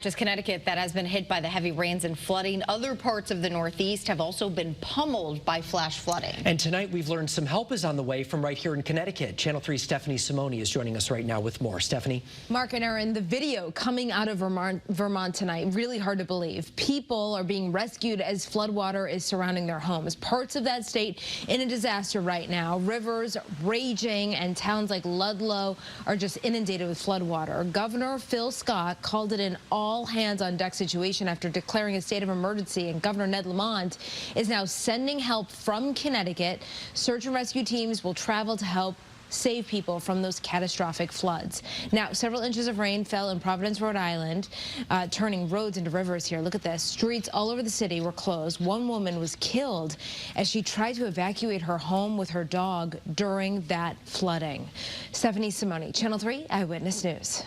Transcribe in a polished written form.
Just Connecticut that has been hit by the heavy rains and flooding. Other parts of the Northeast have also been pummeled by flash flooding. And tonight we've learned some help is on the way from right here in Connecticut. Channel 3's Stephanie Simone is joining us right now with more. Stephanie. Mark and Aaron, the video coming out of Vermont tonight, really hard to believe. People are being rescued as floodwater is surrounding their homes. Parts of that state in a disaster right now. Rivers raging and towns like Ludlow are just inundated with floodwater. Governor Phil Scott called it an all-hands-on-deck situation after declaring a state of emergency, and Governor Ned Lamont is now sending help from Connecticut. Search and rescue teams will travel to help save people from those catastrophic floods. Now, several inches of rain fell in Providence, Rhode Island, turning roads into rivers here. Look at this. Streets all over the city were closed. One woman was killed as she tried to evacuate her home with her dog during that flooding. Stephanie Simone, Channel 3 Eyewitness News.